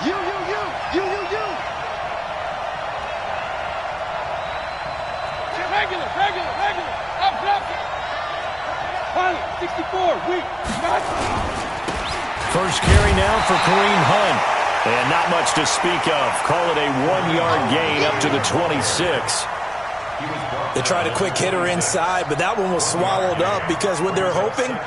You. Regular. Up. 64, weak. First carry now for Kareem Hunt. And not much to speak of. Call it a 1-yard gain up to the 26. They tried a quick hitter inside, but that one was swallowed up because what they're hoping,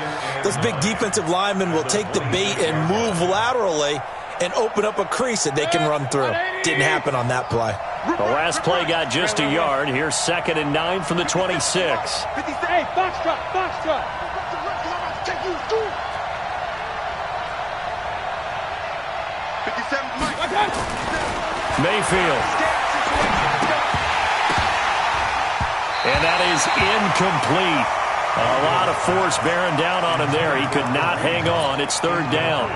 this big defensive lineman will take the bait and move laterally and open up a crease that they can run through. Didn't happen on that play. The last play got just a yard. Here's 2nd and 9 from the 26. Hey, Foxtrot. Mayfield. And that is incomplete. A lot of force bearing down on him there. He could not hang on. It's 3rd down.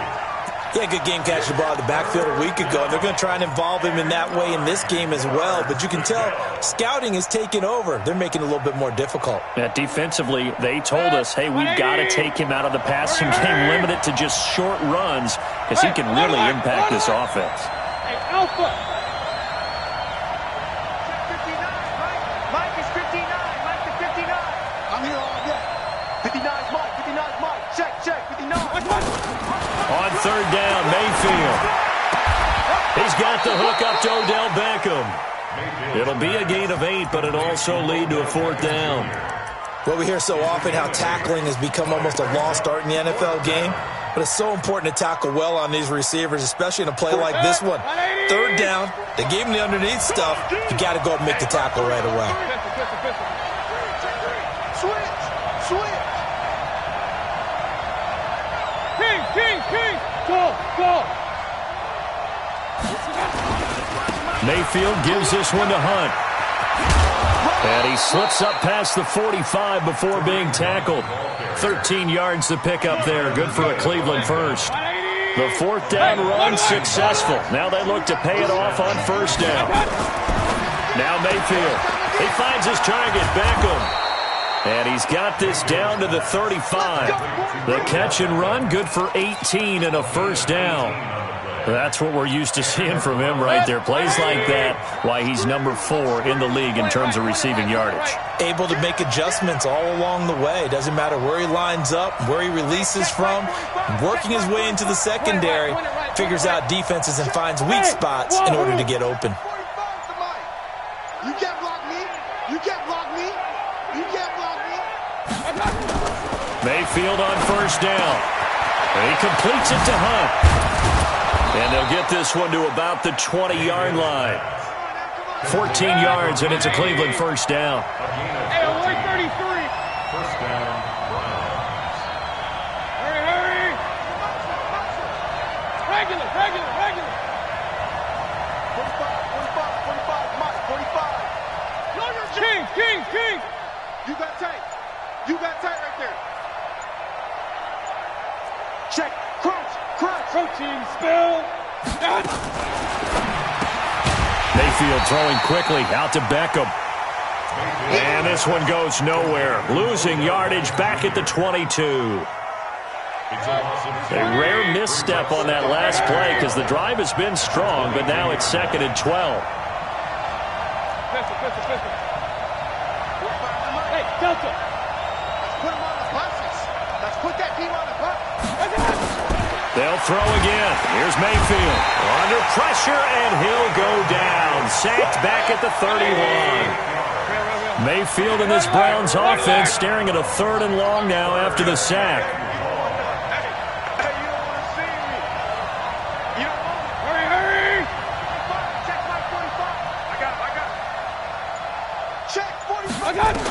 Yeah, good game catching the ball in the backfield a week ago. They're going to try and involve him in that way in this game as well. But you can tell scouting is taking over. They're making it a little bit more difficult. Yeah, defensively, they told us, hey, we've got to take him out of the passing game, limit it to just short runs because he can really impact this offense. Hey, Alpha. Mike is 59. Mike is 59. I'm here all day. 59's Mike. 59's Mike. Check. 59. On 3rd down, Mayfield. He's got the hook up to Odell Beckham. It'll be a gain of 8, but it'll also lead to a 4th down. Well, we hear so often how tackling has become almost a lost art in the NFL game, but it's so important to tackle well on these receivers, especially in a play like this one. 3rd down, they gave him the underneath stuff. You got to go up and make the tackle right away. Switch. King. Go. Mayfield gives this one to Hunt. And he slips up past the 45 before being tackled. 13 yards to pick up there. Good for a Cleveland first. The 4th down run successful. Now they look to pay it off on 1st down. Now Mayfield. He finds his target, Beckham. And he's got this down to the 35. The catch and run, good for 18 and a 1st down. That's what we're used to seeing from him right there. Plays like that, why he's number 4 in the league in terms of receiving yardage. Able to make adjustments all along the way. Doesn't matter where he lines up, where he releases from. Working his way into the secondary, figures out defenses and finds weak spots in order to get open. You can't block me. Mayfield on 1st down. And he completes it to Hunt. And they'll get this one to about the 20-yard line. 14 yards, and it's a Cleveland 1st down. Hey, 133. 1st down, Browns. Hurry. Regular. 45, Mike. 45. King. You got tight right there. Check. Crunch. Protein spill. Mayfield throwing quickly out to Beckham. And this one goes nowhere. Losing yardage back at the 22. A rare misstep on that last play because the drive has been strong, but now it's 2nd and 12. Hey, Delta. Let's put him on the buses. Let's put that team on the bus. They'll throw again. Here's Mayfield. Under pressure, and he'll go down. Sacked back at the 31. Mayfield and this Browns offense staring at a 3rd and long now after the sack. Hurry. Check Mike 45. I got him. Check 45. I got him.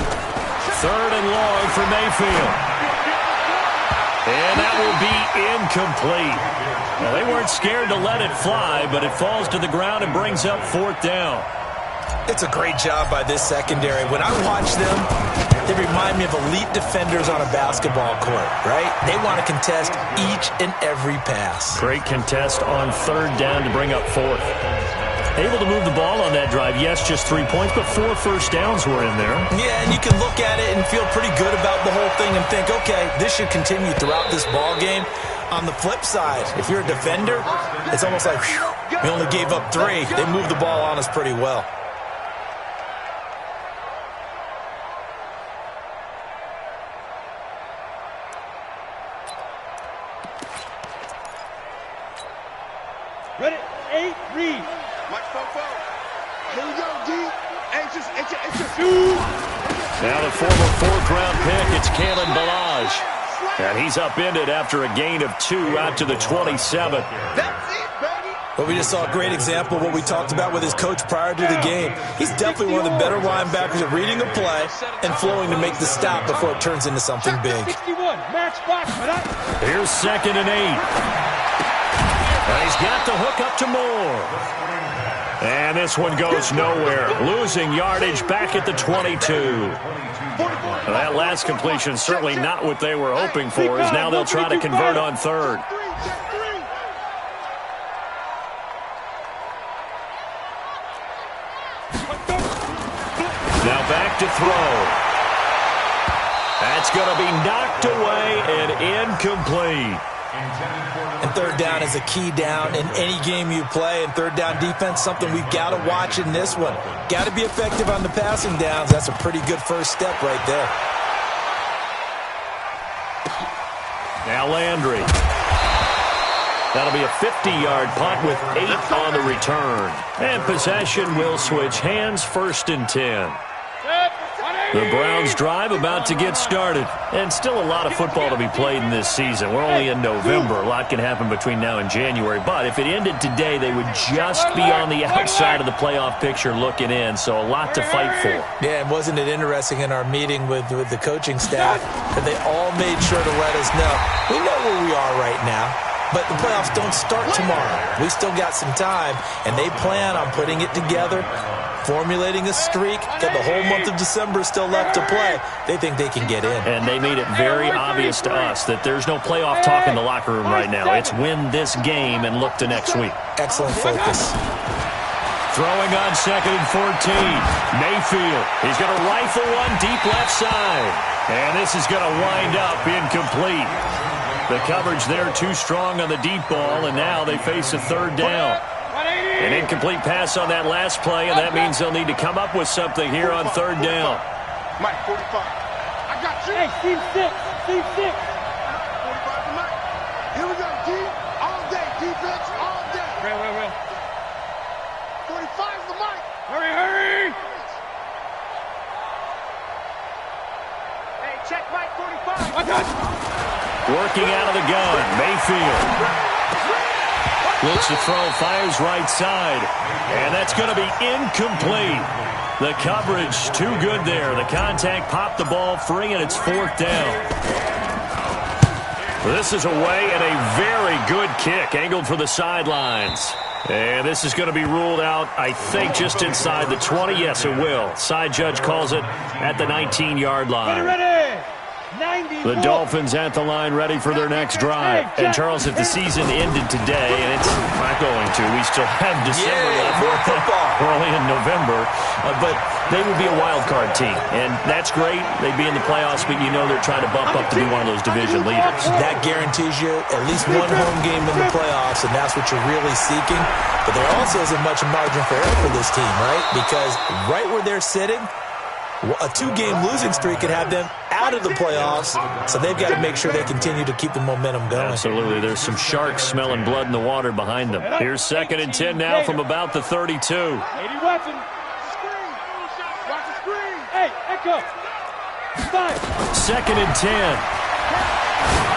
3rd and long for Mayfield. And that will be incomplete. Well, they weren't scared to let it fly, but it falls to the ground and brings up 4th down. It's a great job by this secondary. When I watch them, they remind me of elite defenders on a basketball court, right? They want to contest each and every pass. Great contest on 3rd down to bring up 4th. Able to move the ball on that drive. Yes, just 3 points, but 4 first downs were in there. Yeah, and you can look at it and feel pretty good about the whole thing and think, okay, this should continue throughout this ball game. On the flip side, if you're a defender, it's almost like, whew, we only gave up 3. They moved the ball on us pretty well. Ready, 8, read. Mike, here we go, D. Anxious. Now the former 4th-round pick, it's Kalen Balaj. And he's upended after a gain of 2 out to the 27. That's it, baby. But we just saw a great example of what we talked about with his coach prior to the game. He's definitely one of the better linebackers at reading a play and flowing to make the stop before it turns into something big. 61, match box, Here's 2nd and 8. And he's got the hook up to Moore. And this one goes nowhere. Losing yardage back at the 22. Well, that last completion certainly not what they were hoping for, as now they'll try to convert on 3rd. Now back to throw. That's going to be knocked away and incomplete. And 3rd down is a key down in any game you play. And 3rd down defense, something we've got to watch in this one. Got to be effective on the passing downs. That's a pretty good first step right there. Now Landry. That'll be a 50-yard punt with 8 on the return. And possession will switch hands, 1st and 10. The Browns drive about to get started. And still a lot of football to be played in this season. We're only in November. A lot can happen between now and January. But if it ended today, they would just be on the outside of the playoff picture looking in. So a lot to fight for. Yeah, and wasn't it interesting in our meeting with the coaching staff that they all made sure to let us know, we know where we are right now, but the playoffs don't start tomorrow. We still got some time, and they plan on putting it together, formulating a streak, got the whole month of December still left to play. They think they can get in. And they made it very obvious to us that there's no playoff talk in the locker room right now. It's win this game and look to next week. Excellent focus. Throwing on 2nd and 14. Mayfield. He's going to rifle one deep left side. And this is going to wind up incomplete. The coverage there too strong on the deep ball, and now they face a 3rd down. An incomplete pass on that last play, and that means they'll need to come up with something here on 3rd down. Mike, 45. I got you. Hey, Steve 6, Steve 6. 45 to Mike. Here we go, D. All day, defense, all day. Real. 45's the Mike. Hurry. Hey, check Mike, 45. I got you. Working out of the gun, Mayfield. Looks to throw, fires right side. And that's going to be incomplete. The coverage too good there. The contact popped the ball free, and it's 4th down. This is away, and a very good kick, angled for the sidelines. And this is going to be ruled out, I think, just inside the 20. Yes, it will. Side judge calls it at the 19-yard line. Ready. 90. The Dolphins at the line ready for their next drive. And, Charles, if the season ended today, and it's not going to, we still have December left. More football. We're only in November. But they would be a wild card team. And that's great. They'd be in the playoffs, but you know they're trying to bump up to be one of those division leaders. That guarantees you at least one home game in the playoffs, and that's what you're really seeking. But there also isn't much margin for error for this team, right? Because right where they're sitting, a 2-game losing streak could have them out of the playoffs, so they've got to make sure they continue to keep the momentum going. Absolutely. There's some sharks smelling blood in the water behind them. Here's 2nd and 10 now from about the 32. 80 Watson. Screen. Watch the screen. Hey, Echo. 5. 2nd and 10.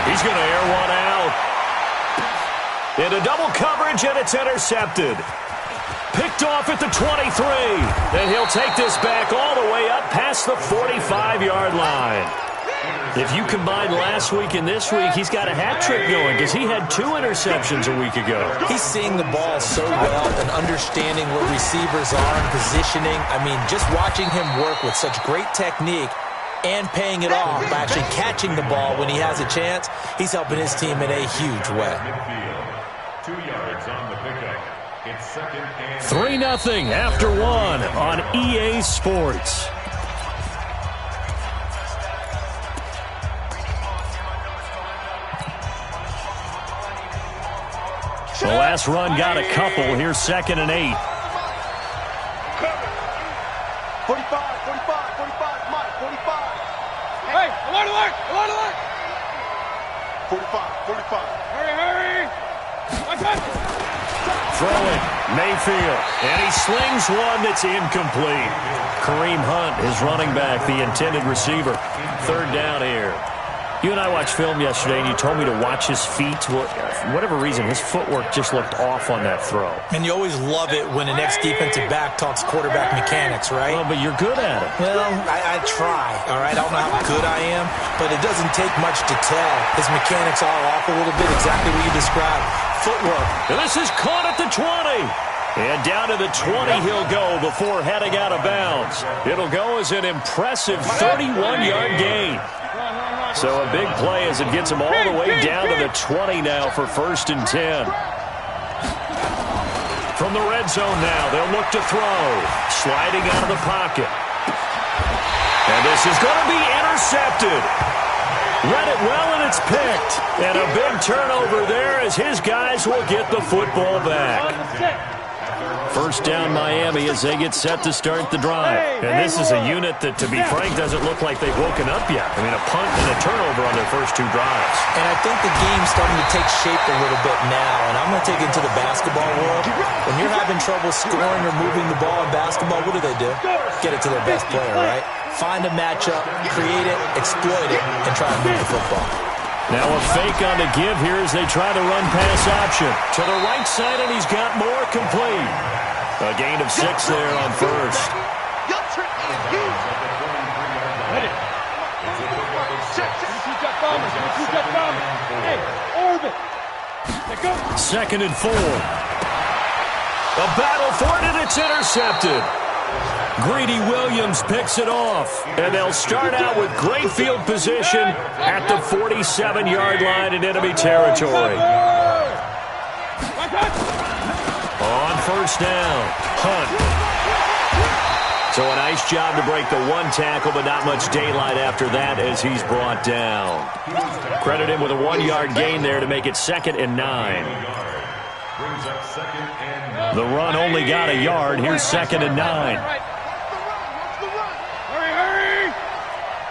He's going to air one out. Into double coverage, and it's intercepted. Picked off at the 23. And he'll take this back all the way up past the 45-yard line. If you combine last week and this week, he's got a hat trick going because he had 2 interceptions a week ago. He's seeing the ball so well and understanding what receivers are and positioning. I mean, just watching him work with such great technique and paying it off by actually catching the ball when he has a chance, he's helping his team in a huge way. 2 yards on the pickup. It's 2nd and 3-0 after 1 on EA Sports. The last run got a couple. Here's 2nd and 8. 45, 45, Mike, 45. Hey, alert, alert, alert, alert. 45, 45. Hurry. Throwing, Mayfield, and he slings one that's incomplete. Kareem Hunt, his running back, the intended receiver. 3rd down here. You and I watched film yesterday, and you told me to watch his feet. Well, for whatever reason, his footwork just looked off on that throw. And you always love it when an ex-defensive back talks quarterback mechanics, right? Well, but you're good at it. Well, I try, all right? I don't know how good I am, but it doesn't take much to tell. His mechanics are off a little bit, exactly what you described. Footwork. And this is caught at the 20. And down to the 20 he'll go before heading out of bounds. It'll go as an impressive 31-yard gain. So a big play as it gets him all the way down to the 20 now for 1st and 10. From the red zone now, they'll look to throw. Sliding out of the pocket. And this is going to be intercepted. Read it well, and it's picked. And a big turnover there as his guys will get the football back. 1st down Miami as they get set to start the drive. And this is a unit that, to be frank, doesn't look like they've woken up yet. I mean, a punt and a turnover on their first 2 drives. And I think the game's starting to take shape a little bit now. And I'm going to take it into the basketball world. When you're having trouble scoring or moving the ball in basketball, what do? Get it to their best player, right? Find a matchup, create it, exploit it, and try to move the football. Now a fake on the give here as they try to run pass option. To the right side, and he's got more complete. A gain of 6 there on 1st. Hey, orbit. 2nd and 4. A battle for it, and it's intercepted. Greedy Williams picks it off, and they'll start out with great field position at the 47-yard line in enemy territory. On 1st down, Hunt. So a nice job to break the 1 tackle, but not much daylight after that as he's brought down. Credit him with a 1-yard gain there to make it 2nd and 9. The run only got a yard. Here's 2nd and 9. Hurry.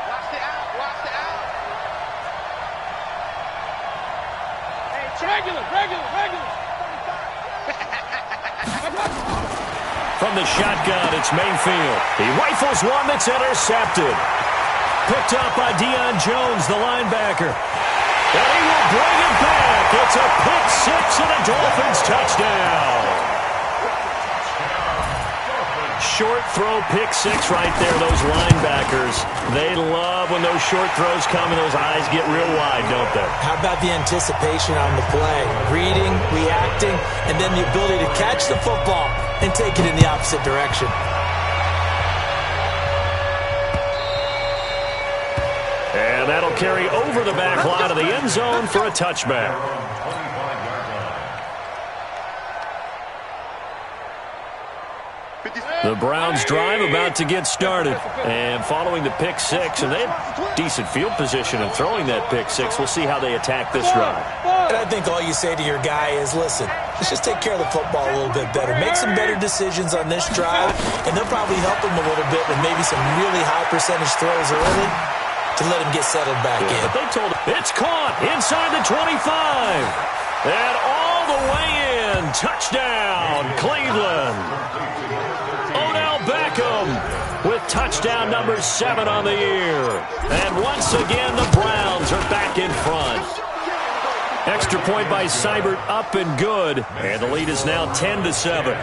Watch the out. Hey, Regular. From the shotgun, it's Mayfield. He rifles one that's intercepted. Picked up by Deion Jones, the linebacker. And he will bring it back. It's a pick 6 and a Dolphins touchdown. Short throw, pick 6 right there. Those linebackers, they love when those short throws come and those eyes get real wide, don't they? How about the anticipation on the play? Reading, reacting, and then the ability to catch the football and take it in the opposite direction. And that'll carry over the back line of the end zone for a touchback. The Browns drive about to get started. And following the pick 6, and they have decent field position in throwing that pick 6. We'll see how they attack this drive. And I think all you say to your guy is, listen, let's just take care of the football a little bit better. Make some better decisions on this drive, and they'll probably help him a little bit with maybe some really high percentage throws early to let him get settled back in. But they told him it's caught inside the 25. And all the way in. Touchdown, Cleveland. Odell Beckham with touchdown number 7 on the year. And once again, the Browns are back in front. Extra point by Seibert, up and good. And the lead is now 10-7.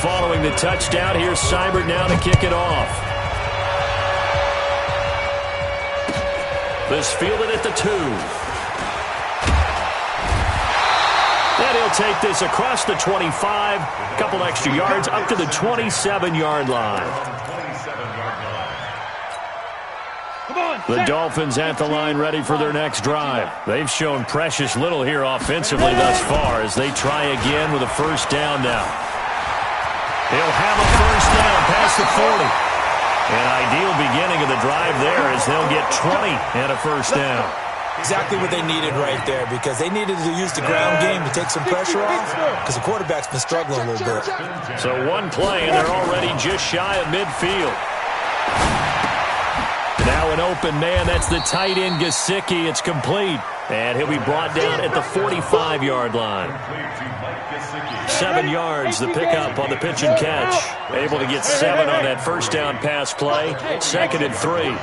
Following the touchdown, here's Seibert now to kick it off. This fielded at the 2. And he'll take this across the 25. A couple extra yards up to the 27-yard line. The Dolphins at the line ready for their next drive. They've shown precious little here offensively thus far as they try again with a first down now. He'll have a first down past the 40. An ideal beginning of the drive there as they'll get 20 and a first down. Exactly what they needed right there, because they needed to use the ground game to take some pressure off, because the quarterback's been struggling a little bit. So one play, and they're already just shy of midfield. Now an open man. That's the tight end, Gesicki. It's complete. And he'll be brought down at the 45-yard line. 7 yards, the pickup on the pitch and catch. Able to get 7 on that first down pass play. 2nd and 3.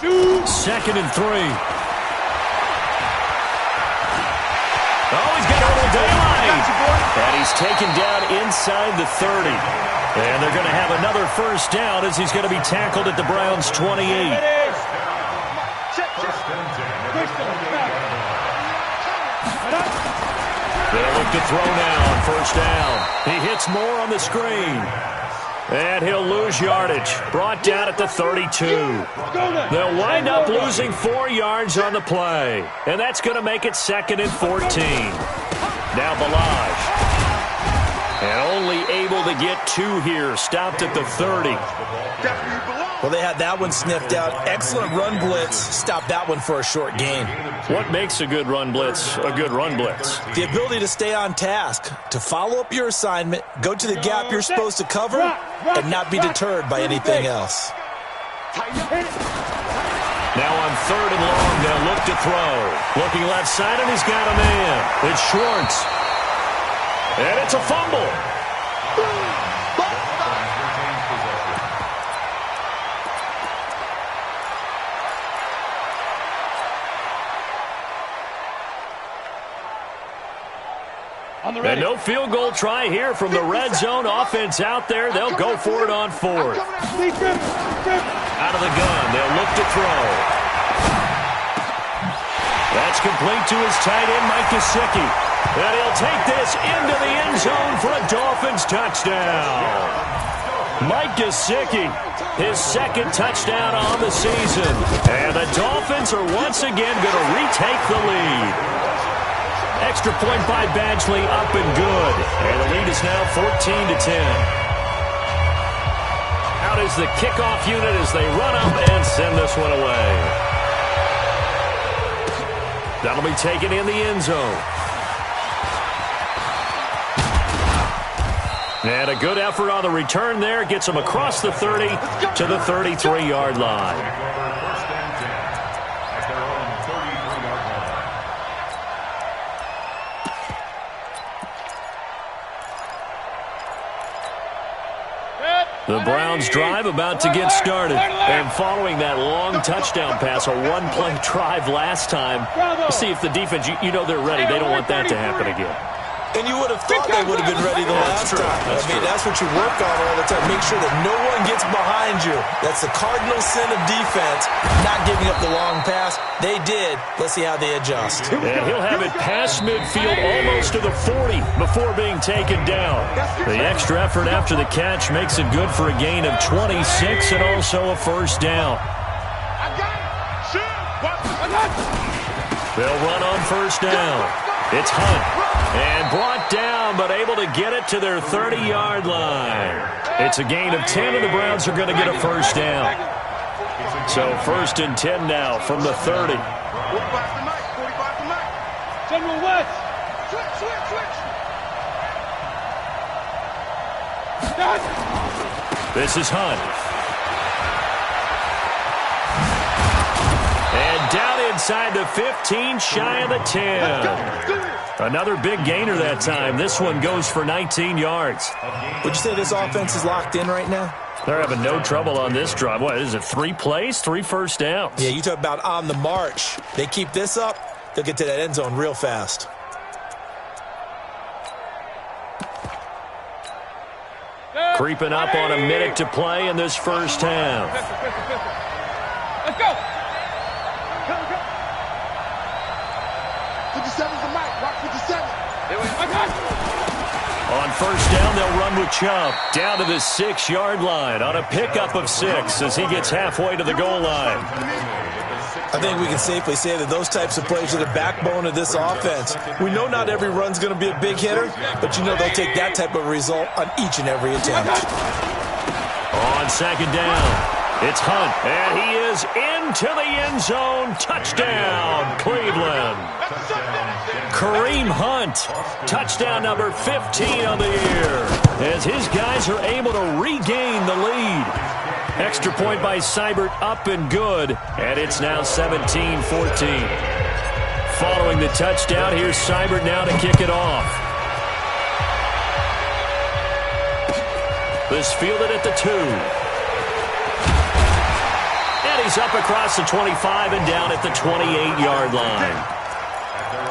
2nd and 3. Oh, he's got a little daylight. And he's taken down inside the 30. And they're going to have another first down as he's going to be tackled at the Browns' 28. They'll look to throw now on first down. He hits more on the screen. And he'll lose yardage. Brought down at the 32. They'll wind up losing 4 yards on the play. And that's going to make it 2nd and 14. Now Balaj. And only able to get 2 here. Stopped at the 30. Well, they had that one sniffed out. Excellent run blitz. Stopped that one for a short gain. What makes a good run blitz a good run blitz? The ability to stay on task, to follow up your assignment, go to the gap you're supposed to cover, and not be deterred by anything else. Now on 3rd and long, they'll look to throw. Looking left side, and he's got a man. It's Schwartz. And it's a fumble. And no field goal try here from the red zone. Offense out there. They'll go for it on 4th. Out of the gun. They'll look to throw. That's complete to his tight end, Mike Gesicki. And he'll take this into the end zone for a Dolphins touchdown. Mike Gesicki, his 2nd touchdown on the season. And the Dolphins are once again going to retake the lead. Extra point by Badgley, up and good. And the lead is now 14-10. Out is the kickoff unit as they run up and send this one away. That'll be taken in the end zone. And a good effort on the return there. Gets him across the 30 to the 33-yard line. The Browns drive about to get started. And following that long touchdown pass, a one-play drive last time, we'll see if the defense, you know they're ready. They don't want that to happen again. And you would have thought they would have been ready the last time. That's what you work on all the time. Make sure that no one gets behind you. That's the cardinal sin of defense, not giving up the long pass. They did. Let's see how they adjust. And he'll have it past midfield almost to the 40 before being taken down. The extra effort after the catch makes it good for a gain of 26 and also a first down. They'll run on first down. It's Hunt. And brought down, but able to get it to their 30-yard line. It's a gain of 10, and the Browns are going to get a first down. So 1st and 10 now from the 30. General West. This is Hunt. And down inside the 15, shy of the 10. Another big gainer that time. This one goes for 19 yards. Would you say this offense is locked in right now? They're having no trouble on this drive. What is it, 3 plays, 3 first downs? Yeah, you talk about on the march. They keep this up, they'll get to that end zone real fast. Creeping up on a minute to play in this first half. Let's go. 57's the mic. Rock 57. On first down, they'll run with Chubb down to the 6-yard line on a pickup of 6 as he gets halfway to the goal line. I think we can safely say that those types of plays are the backbone of this offense. We know not every run's going to be a big hitter, but you know they'll take that type of result on each and every attempt. On second down, it's Hunt, and he is into the end zone. Touchdown, Cleveland. Kareem Hunt, touchdown number 15 on the year, as his guys are able to regain the lead. Extra point by Seibert, up and good, and it's now 17-14. Following the touchdown, here's Seibert now to kick it off. This fielded at the 2. And he's up across the 25 and down at the 28-yard line.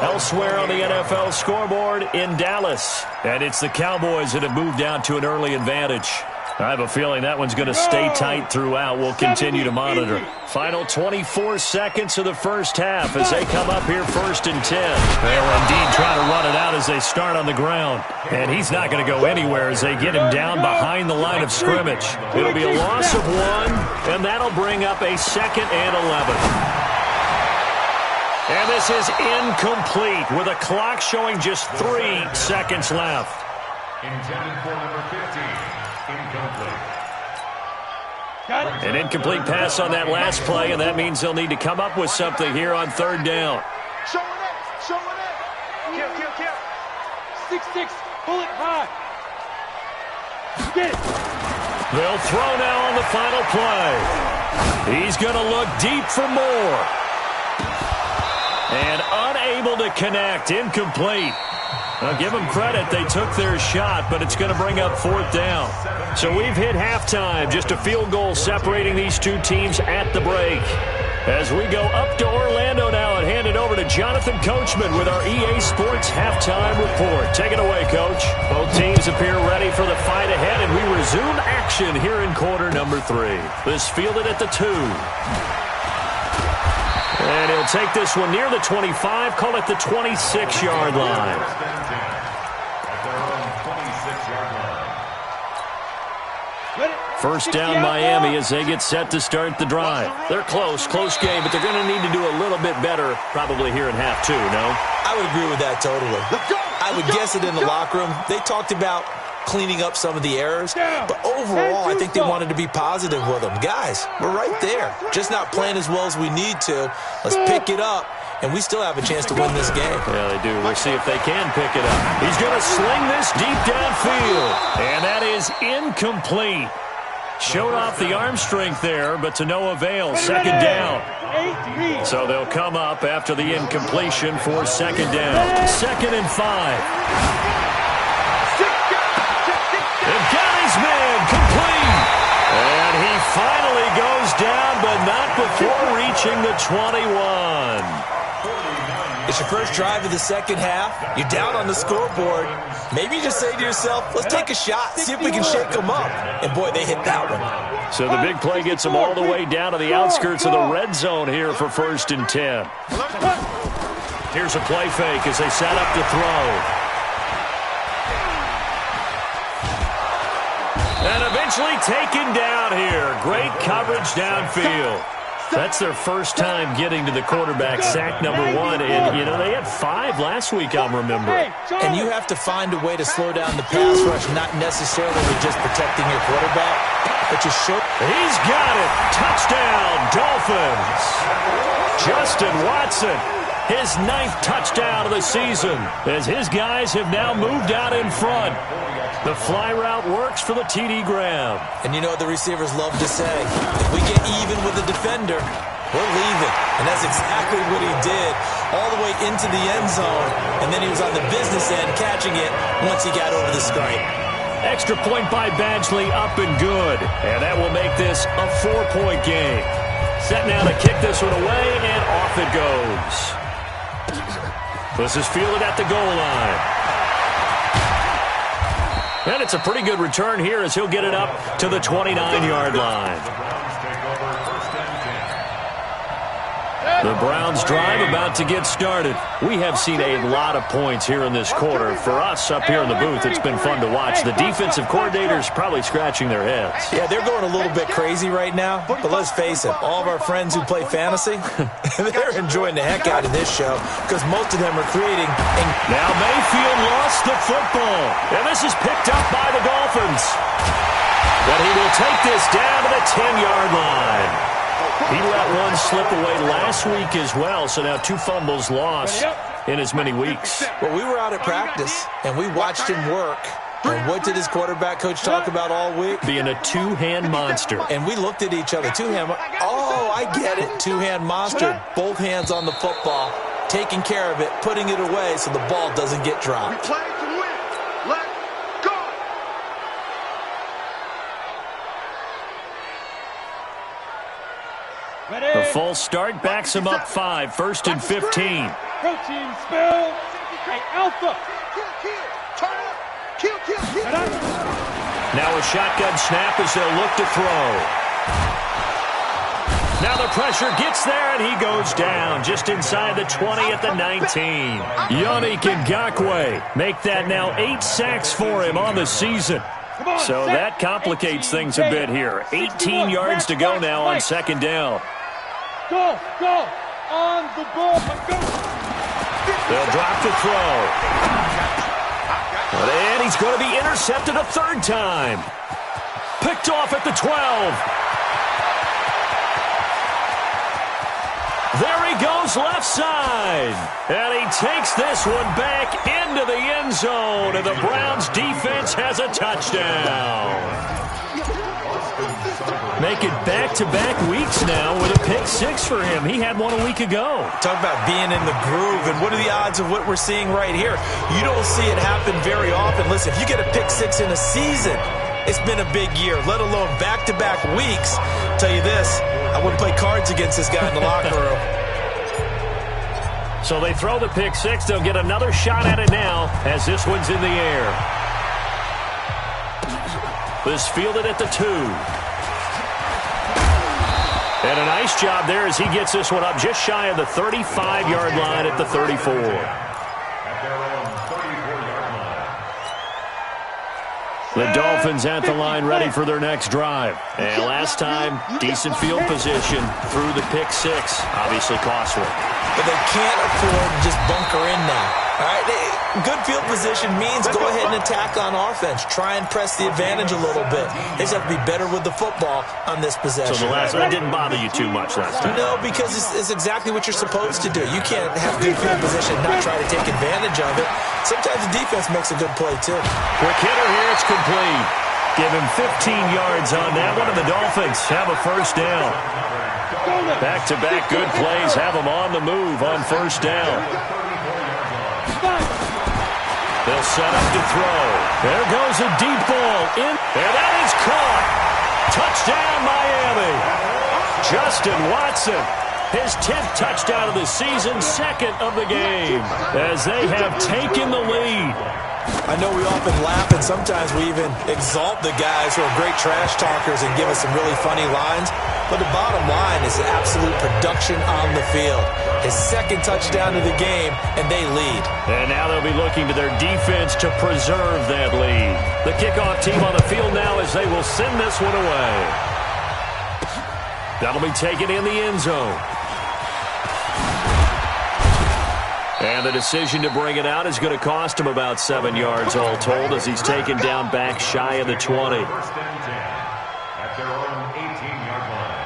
Elsewhere on the NFL scoreboard in Dallas. And it's the Cowboys that have moved down to an early advantage. I have a feeling that one's going to stay tight throughout. We'll continue to monitor. Final 24 seconds of the first half as they come up here 1st and 10. They'll indeed try to run it out as they start on the ground. And he's not going to go anywhere as they get him down behind the line of scrimmage. It'll be a loss of 1, and that'll bring up a 2nd and 11. And this is incomplete with a clock showing just 3 seconds left. Intended for number 15. Incomplete. An incomplete pass on that last play, and that means they'll need to come up with something here on 3rd down. Show it up. Show it up. Kill. 6-6. Pull it high. Get it. They'll throw now on the final play. He's going to look deep for more. And unable to connect. Incomplete. I'll give them credit. They took their shot, but it's going to bring up 4th down. So we've hit halftime. Just a field goal separating these two teams at the break. As we go up to Orlando now and hand it over to Jonathan Coachman with our EA Sports halftime report. Take it away, Coach. Both teams appear ready for the fight ahead, and we resume action here in quarter number 3. This fielded at the 2. And he'll take this one near the 25, call it the 26-yard line. First down Miami as they get set to start the drive. They're close game, but they're going to need to do a little bit better probably here in half 2, no? I would agree with that totally. I would guess it in the locker room. They talked about cleaning up some of the errors, but overall I think they wanted to be positive with them. Guys, we're right there. Just not playing as well as we need to. Let's pick it up, and we still have a chance to win this game. Yeah, they do. We'll see if they can pick it up. He's going to sling this deep downfield, and that is incomplete. Showed off the arm strength there, but to no avail. 2nd down. So they'll come up after the incompletion for 2nd down. 2nd and 5. They've got his man complete. And he finally goes down, but not before reaching the 21. It's your first drive of the second half. You're down on the scoreboard. Maybe you just say to yourself, let's take a shot, see if we can shake them up. And, boy, they hit that one. So the big play gets them all the way down to the outskirts of the red zone here for 1st and 10. Here's a play fake as they set up to throw. And eventually taken down here. Great coverage downfield. That's their first time getting to the quarterback, sack number 1. And, you know, they had 5 last week, I'm remembering. And you have to find a way to slow down the pass rush, not necessarily with just protecting your quarterback, but just show. He's got it. Touchdown, Dolphins. Justin Watson, his 9th touchdown of the season, as his guys have now moved out in front. The fly route works for the TD Graham. And you know what the receivers love to say? If we get even with the defender, we're leaving. And that's exactly what he did, all the way into the end zone. And then he was on the business end catching it once he got over the screen. Extra point by Badgley, up and good. And that will make this a 4-point game. Set now to kick this one away, and off it goes. This is fielded at the goal line. And it's a pretty good return here as he'll get it up to the 29-yard line. The Browns drive about to get started. We have seen a lot of points here in this quarter. For us up here in the booth, it's been fun to watch. The defensive coordinators probably scratching their heads. Yeah, they're going a little bit crazy right now. But let's face it, all of our friends who play fantasy, they're enjoying the heck out of this show because most of them are creating. Now Mayfield lost the football. And this is picked up by the Dolphins. But he will take this down to the 10-yard line. He let one slip away last week as well, so now 2 fumbles lost in as many weeks. Well, we were out at practice, and we watched him work. And what did his quarterback coach talk about all week? Being a 2-hand monster. And we looked at each other. 2-hand. Oh, I get it. 2-hand monster. Both hands on the football, taking care of it, putting it away so the ball doesn't get dropped. We play to win. Let's go. Ready? The false start backs him up 5, 1st and 15. Protein spill. Hey, Alpha. Kill. Turn it up. Kill. Now a shotgun snap as they'll look to throw. Now the pressure gets there, and he goes down just inside the 20 at the 19. Yannick Ngakoue make that now 8 sacks for him on the season. So that complicates things a bit here. 18 yards to go now on 2nd down. Go. On the ball. Go. They'll drop to throw. And he's going to be intercepted a 3rd time. Picked off at the 12. There he goes left side. And he takes this one back into the end zone. And the Browns defense has a touchdown. Make it back-to-back weeks now with a pick 6 for him. He had one a week ago. Talk about being in the groove, and what are the odds of what we're seeing right here? You don't see it happen very often. Listen, if you get a pick 6 in a season, it's been a big year, let alone back-to-back weeks. I'll tell you this, I wouldn't play cards against this guy in the locker room. So they throw the pick 6. They'll get another shot at it now as this one's in the air. This fielded at the 2. And a nice job there as he gets this one up just shy of the 35-yard line at the 34. At their own 34-yard line. The Dolphins at the line ready for their next drive. And last time, decent field position through the pick 6. Obviously costly. But they can't afford to just bunker in now. All right, good field position means go ahead and attack on offense. Try and press the advantage a little bit. They just have to be better with the football on this possession. So that didn't bother you too much last time? No, because it's exactly what you're supposed to do. You can't have good field position and not try to take advantage of it. Sometimes the defense makes a good play, too. Quick hitter here, it's complete. Give him 15 yards on that one, and the Dolphins have a 1st down. Back-to-back good plays have them on the move on 1st down. They'll set up to throw. There goes a deep ball in, and that is caught. Touchdown, Miami. Justin Watson, his 10th touchdown of the season, 2nd of the game, as they have taken the lead. I know we often laugh, and sometimes we even exalt the guys who are great trash talkers and give us some really funny lines. But the bottom line is the absolute production on the field. His 2nd touchdown of the game, and they lead. And now they'll be looking to their defense to preserve that lead. The kickoff team on the field now as they will send this one away. That'll be taken in the end zone. And the decision to bring it out is going to cost him about 7 yards all told as he's taken down back shy of the 20. 1st and 10 at their own 18-yard line.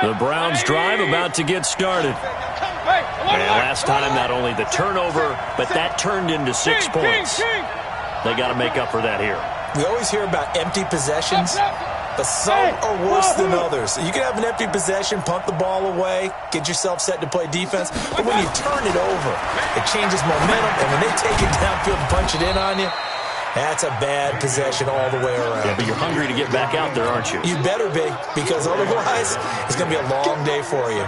The Browns drive about to get started. And last time, not only the turnover, but that turned into 6 points. They got to make up for that here. We always hear about empty possessions, but some are worse than others. You can have an empty possession, punt the ball away, get yourself set to play defense, but when you turn it over, it changes momentum, and when they take it downfield and punch it in on you, that's a bad possession all the way around. Yeah, but you're hungry to get back out there, aren't you? You better be, because otherwise, it's going to be a long day for you.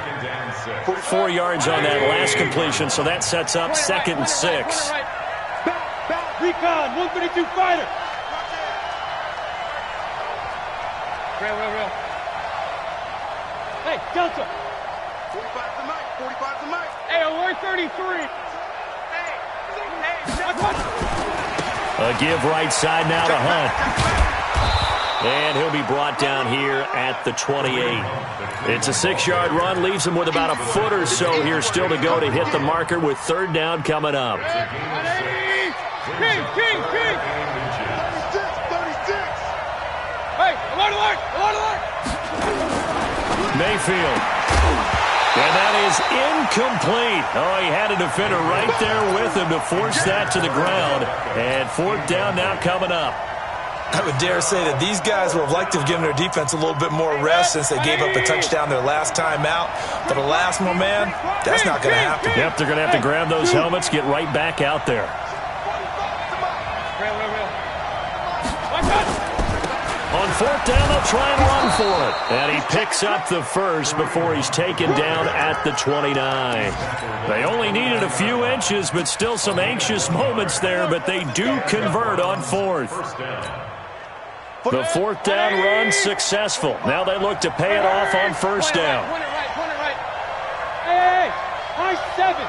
4 yards on that last completion, so that sets up 2nd and 6. Recon, 132 fighter. Real. Hey, Delta. 45's the mic. 45's the mic. Hey, alert 33. A give right side now to Hunt. And he'll be brought down here at the 28. It's a 6-yard run, leaves him with about a foot or so here still to go to hit the marker with 3rd down coming up. King. 36. Hey, alert. Mayfield. And that is incomplete. Oh, he had a defender right there with him to force that to the ground. And fourth down now coming up. I would dare say that these guys would have liked to have given their defense a little bit more rest since they gave up a touchdown their last time out. But alas, my man, that's not going to happen. Yep, they're going to have to grab those helmets, get right back out there. On fourth down, they'll try and run for it. And he picks up the first before he's taken down at the 29. They only needed a few inches, but still some anxious moments there, but they do convert on fourth. The fourth down run successful. Now they look to pay it off on first down. Point it right. Hey, high 7.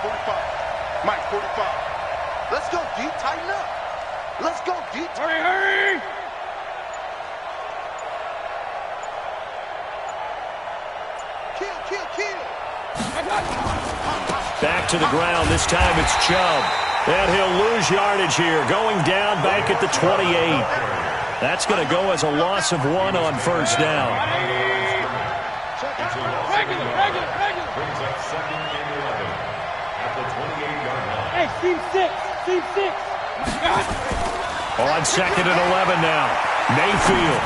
45. Mike, 45. Let's go, D. Tighten up. Let's go, D. Hurry. Kill. Back to the ground. This time it's Chubb. And he'll lose yardage here, going down back at the 28. That's going to go as a loss of 1 on first down. Regular. Brings up second and 11 at the 28-yard line. Hey, seam 6. On second and 11 now. Mayfield.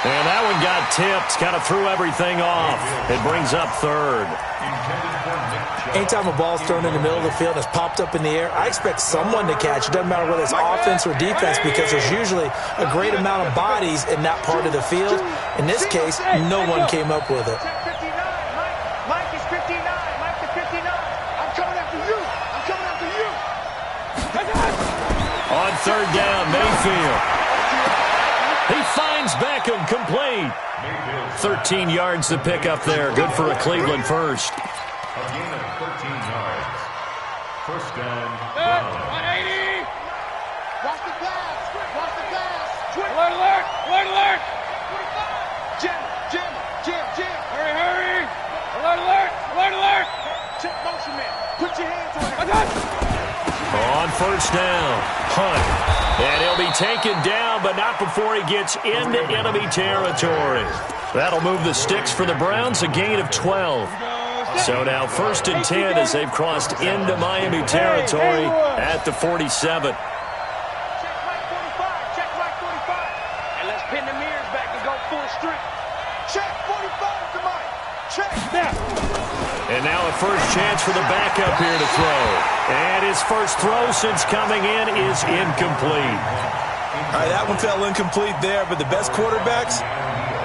And that one got tipped, kind of threw everything off. It brings up third. Anytime a ball's thrown in the middle of the field and it's popped up in the air, I expect someone to catch it. Doesn't matter whether it's offense or defense, because there's usually a great amount of bodies in that part of the field. In this case, no one came up with it. Check 59. Mike is 59. Mike is 59. I'm coming after you. On third down, Mayfield. He finds Beckham, complete. 13 yards to pick up there. Good for a Cleveland first. A gain of 13 yards. First down. 180. Watch the pass. Alert. 25. Jam. Hurry. Alert. Check motion man. Put your hands on it. On first down, Hunt. And he'll be taken down, but not before he gets into enemy territory. That'll move the sticks for the Browns, a gain of 12. So now first and 10 as they've crossed into Miami territory at the 47. Check Mike 45. And let's pin the mirrors back and go full strength. Check 45 to Mike. Check. And now a first chance for the backup here to throw. And his first throw since coming in is incomplete. All right, that one fell incomplete there, but the best quarterbacks,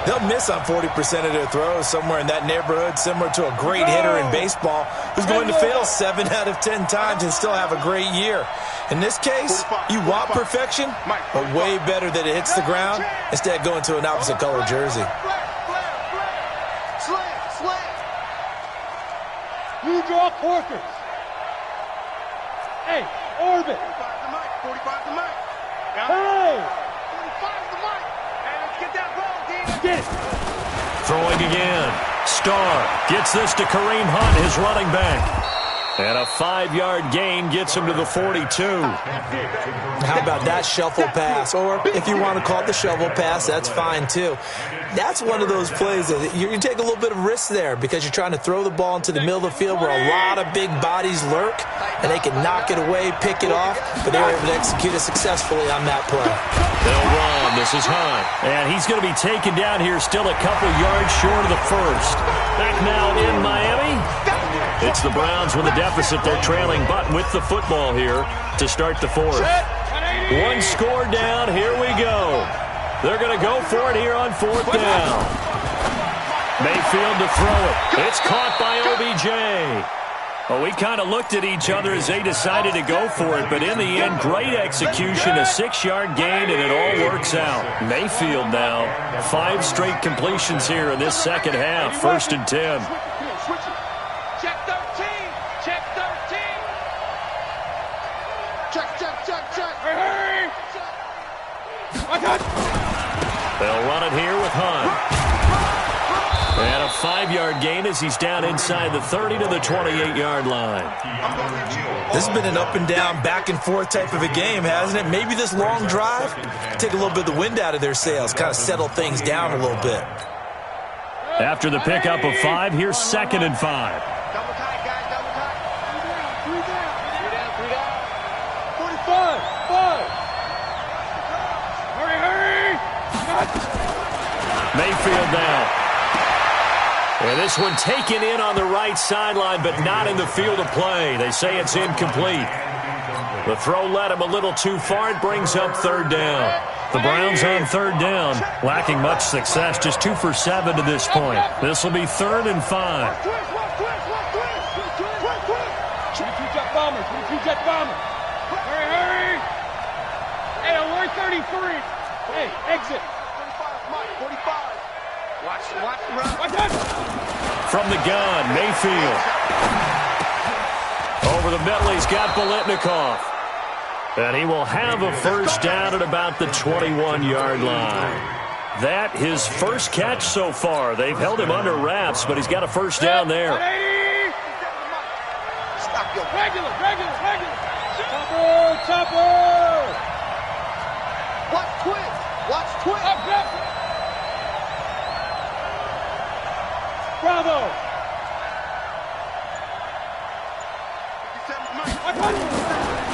they'll miss on 40% of their throws, somewhere in that neighborhood, similar to a great hitter in baseball who's going to fail 7 out of 10 times and still have a great year. In this case, you want perfection, but way better that it hits the ground instead of going to an opposite color jersey. Slam. You draw Corkers. Hey, orbit. 45 to Mike. Hey. 45 to Mike. Hey, let's get that ball, D. Get it. Throwing again. Starr gets this to Kareem Hunt, his running back. And a 5-yard gain gets him to the 42. How about that shuffle pass? Or if you want to call it the shovel pass, that's fine too. That's one of those plays that you take a little bit of risk there because you're trying to throw the ball into the middle of the field where a lot of big bodies lurk, and they can knock it away, pick it off, but they were able to execute it successfully on that play. They'll run. This is Hunt. And he's going to be taken down here still a couple yards short of the first. Back now in Miami. It's the Browns with a deficit. They're trailing, but with the football here to start the fourth. One score down. Here we go. They're going to go for it here on fourth down. Mayfield to throw it. It's caught by OBJ. Well, we kind of looked at each other as they decided to go for it, but in the end, great execution, a 6-yard gain, and it all works out. Mayfield now, 5 straight completions here in this second half, first and 10. Check 13. Check. Hurry. I got. They'll run it here with Hunt. And a 5-yard gain as he's down inside the 30 to the 28-yard line. This has been an up-and-down, back-and-forth type of a game, hasn't it? Maybe this long drive, take a little bit of the wind out of their sails, kind of settle things down a little bit. After the pickup of 5, here's 2nd and 5. Double tight, guys, double tight. 3 down. 45, 5. Hurry. Mayfield now. And this one taken in on the right sideline, but not in the field of play. They say it's incomplete. The throw led him a little too far. It brings up 3rd down. The Browns on 3rd down, lacking much success, just 2 for 7 to this point. This will be 3rd and 5. Jet bomber. Hurry. Hey, alert 33. Hey, exit. 45, Mike, 45. Watch the run. Watch out. From the gun, Mayfield. Over the middle, he's got Biletnikoff. And he will have a first down at about the 21-yard line. That his first catch so far. They've held him under wraps, but he's got a first down there. Regular. Chopper. Watch quick. Up. Bravo.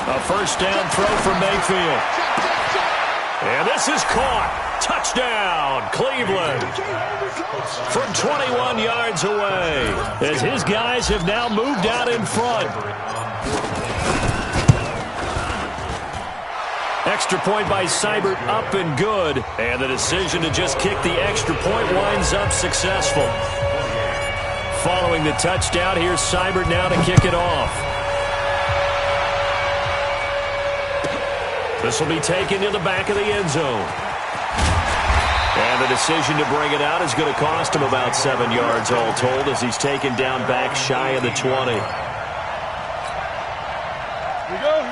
A first down throw for Mayfield. And this is caught. Touchdown, Cleveland. From 21 yards away, as his guys have now moved out in front. Extra point by Seibert, up and good. And the decision to just kick the extra point winds up successful. Following the touchdown, here's Seibert now to kick it off. This will be taken to the back of the end zone. And the decision to bring it out is going to cost him about 7 yards all told as he's taken down back shy of the 20.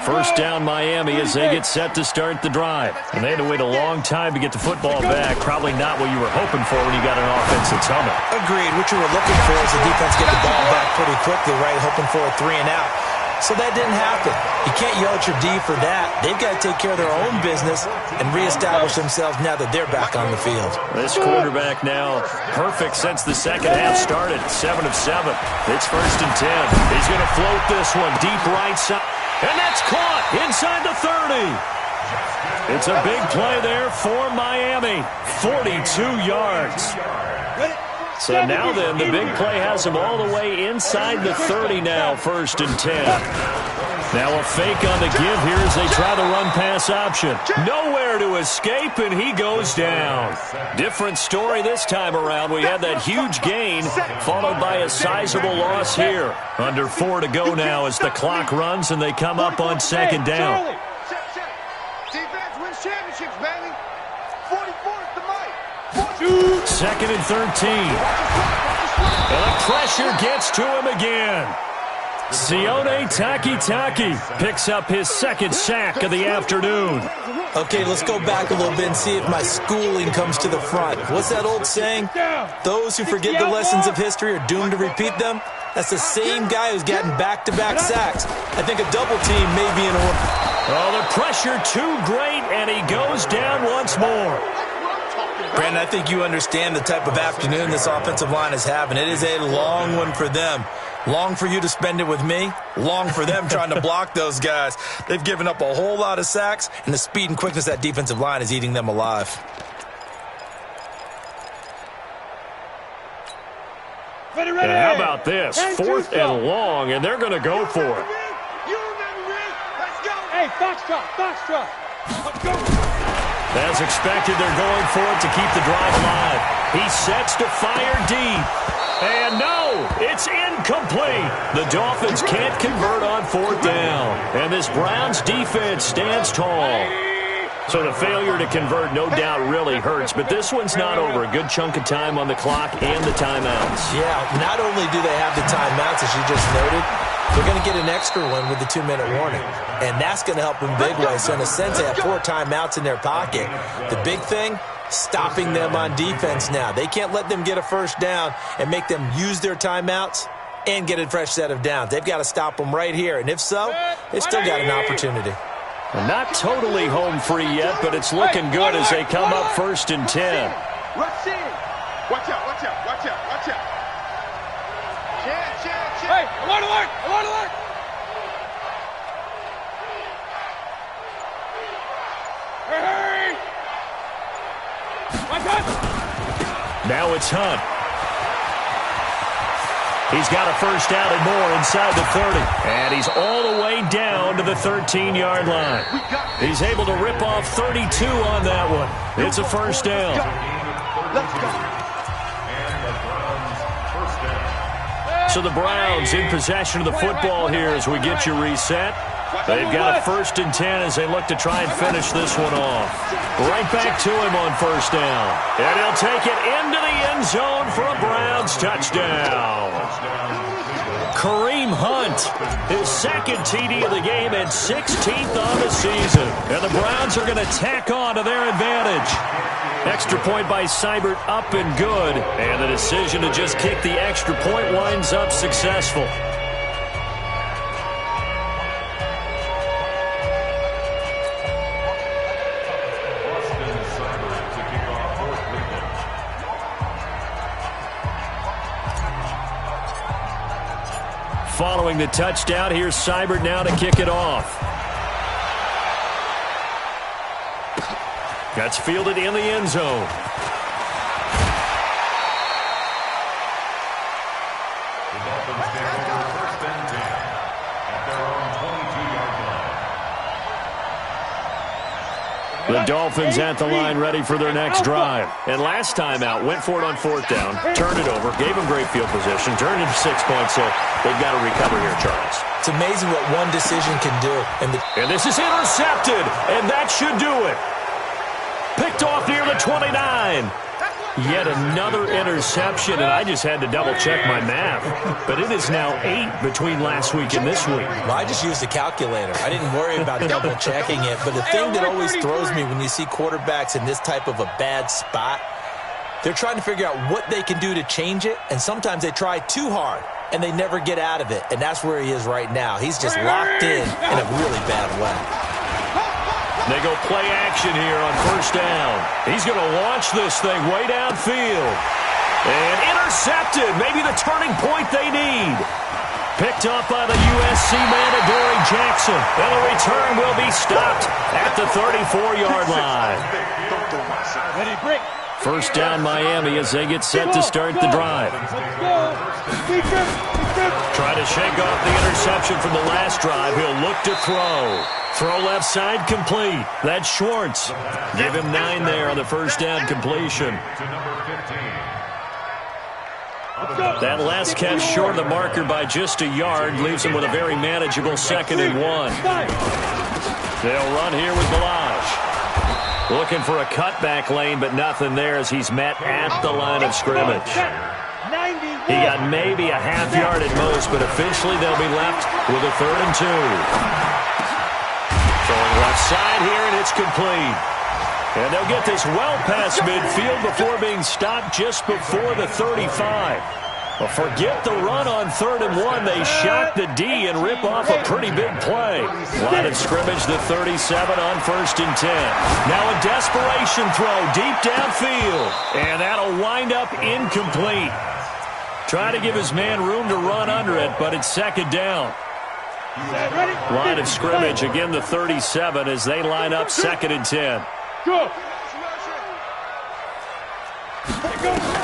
First down Miami as they get set to start the drive. And they had to wait a long time to get the football back. Probably not what you were hoping for when you got an offensive tunnel. Agreed. What you were looking for is the defense get the ball back pretty quickly, right? Hoping for a 3 and out. So that didn't happen. You can't yell at your D for that. They've got to take care of their own business and reestablish themselves now that they're back on the field. This quarterback now perfect since the second half started. 7 of 7. It's 1st and 10. He's going to float this one deep right side. And that's caught inside the 30. It's a big play there for Miami. 42 yards. So now then, the big play has him all the way inside the 30 now, 1st and 10. Now a fake on the give here as they try the run-pass option. Nowhere to escape, and he goes down. Different story this time around. We had that huge gain, followed by a sizable loss here. Under 4 to go now as the clock runs, and they come up on 2nd down. Defense wins championships, baby. 44 is the mic. 2nd and 13. And the pressure gets to him again. Sione Takitaki picks up his 2nd sack of the afternoon. Okay, let's go back a little bit and see if my schooling comes to the front. What's that old saying? Those who forget the lessons of history are doomed to repeat them. That's the same guy who's gotten back-to-back sacks. I think a double team may be in order. Oh, the pressure too great, and he goes down once more. Brandon, I think you understand the type of afternoon this offensive line is having. It is a long one for them. Long for you to spend it with me. Long for them trying to block those guys. They've given up a whole lot of sacks, and the speed and quickness of that defensive line is eating them alive. And how about this? 4th and long, and they're going to go for it. You remember this? Let's go. Hey, Foxtrot. Let's go. As expected, they're going for it to keep the drive alive. He sets to fire deep. And no, it's incomplete. The Dolphins can't convert on 4th down. And this Browns defense stands tall. So the failure to convert no doubt really hurts, but this one's not over. A good chunk of time on the clock and the timeouts. Yeah, not only do they have the timeouts, as you just noted, they're going to get an extra one with the 2-minute warning. And that's going to help them big way. So in a sense, they have 4 timeouts in their pocket. The big thing, stopping them on defense now. They can't let them get a first down and make them use their timeouts and get a fresh set of downs. They've got to stop them right here. And if so, they've still got an opportunity. Not totally home free yet, but it's looking good as they come up 1st and 10. Rush in. Watch out, watch out, watch out, watch out. Chance. Hey, alert, alert. Hey! Watch out! Now it's Hunt. He's got a first down and more inside the 30. And he's all the way down to the 13-yard line. He's able to rip off 32 on that one. It's a first down. Let's go. So the Browns in possession of the football here as we get you reset. They've got a 1st and 10 as they look to try and finish this one off. Right back to him on first down. And he'll take it into the end zone for a Browns touchdown. Kareem Hunt, his 2nd TD of the game and 16th on the season. And the Browns are going to tack on to their advantage. Extra point by Seibert up and good. And the decision to just kick the extra point winds up successful. Following the touchdown, here's Seibert now to kick it off. That's fielded in the end zone. The Dolphins take over 1st and 10 at their own 22-yard line. The Dolphins at the line ready for their next drive. And last time out, went for it on 4th down, turned it over, gave them great field position, turned it to 6 points, so they've got to recover here, Charles. It's amazing what one decision can do. And this is intercepted, and that should do it. Picked off near the 29. Yet another interception, and I just had to double-check my math. But it is now 8 between last week and this week. Well, I just used a calculator. I didn't worry about double-checking it. But the thing that always throws me when you see quarterbacks in this type of a bad spot, they're trying to figure out what they can do to change it, and sometimes they try too hard, and they never get out of it. And that's where he is right now. He's just locked in a really bad way. They go play action here on first down. He's going to launch this thing way downfield. And intercepted. Maybe the turning point they need. Picked up by the USC man, Adoree Jackson. And the return will be stopped at the 34-yard line. Ready, break. First down Miami as they get set to start the drive. Try to shake off the interception from the last drive. He'll look to throw. Throw left side complete. That's Schwartz. Give him 9 there on the first down completion. That last catch short of the marker by just a yard leaves him with a very manageable 2nd and 1. They'll run here with Balaj. Looking for a cutback lane, but nothing there as he's met at the line of scrimmage. He got maybe a half yard at most, but officially they'll be left with a 3rd and 2. Throwing left side here, and it's complete. And they'll get this well past midfield before being stopped just before the 35. Well, forget the run on 3rd and 1. They shock the D and rip off a pretty big play. Line of scrimmage, the 37 on 1st and 10. Now a desperation throw deep downfield. And that'll wind up incomplete. Try to give his man room to run under it, but it's 2nd down. Line of scrimmage, again the 37 as they line up 2nd and 10. Go.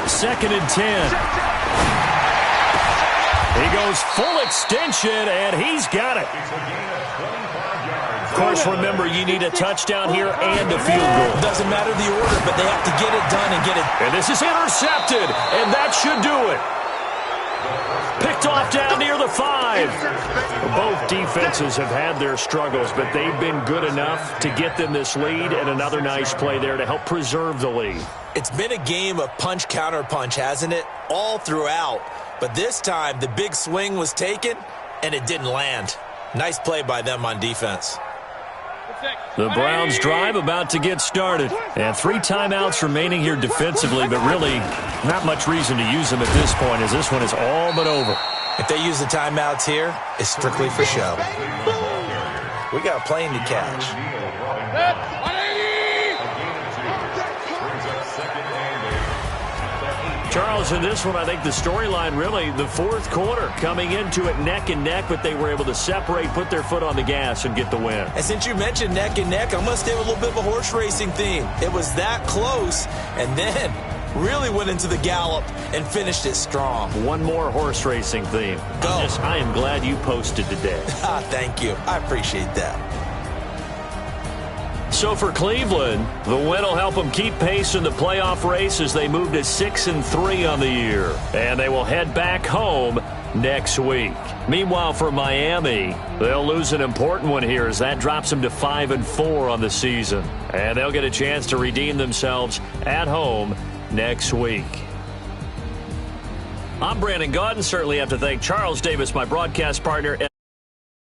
2nd and 10. He goes full extension, and he's got it. Of course, remember, you need a touchdown here and a field goal. Doesn't matter the order, but they have to get it done and get it. And this is intercepted, and that should do it. Picked off down near the 5. Both defenses have had their struggles, but they've been good enough to get them this lead, and another nice play there to help preserve the lead. It's been a game of punch-counter-punch, hasn't it? All throughout. But this time, the big swing was taken, and it didn't land. Nice play by them on defense. The Browns drive about to get started. And 3 timeouts remaining here defensively, but really not much reason to use them at this point as this one is all but over. If they use the timeouts here, it's strictly for show. We got a plane to catch. Charles, in this one, I think the storyline really, the fourth quarter, coming into it neck and neck, but they were able to separate, put their foot on the gas, and get the win. And since you mentioned neck and neck, I'm going to stay with a little bit of a horse racing theme. It was that close, and then really went into the gallop and finished it strong. One more horse racing theme. Go. I am glad you posted today. Thank you. I appreciate that. So for Cleveland, the win will help them keep pace in the playoff race as they move to 6-3 on the year. And they will head back home next week. Meanwhile, for Miami, they'll lose an important one here as that drops them to 5-4 on the season. And they'll get a chance to redeem themselves at home next week. I'm Brandon Gaudin. Certainly have to thank Charles Davis, my broadcast partner,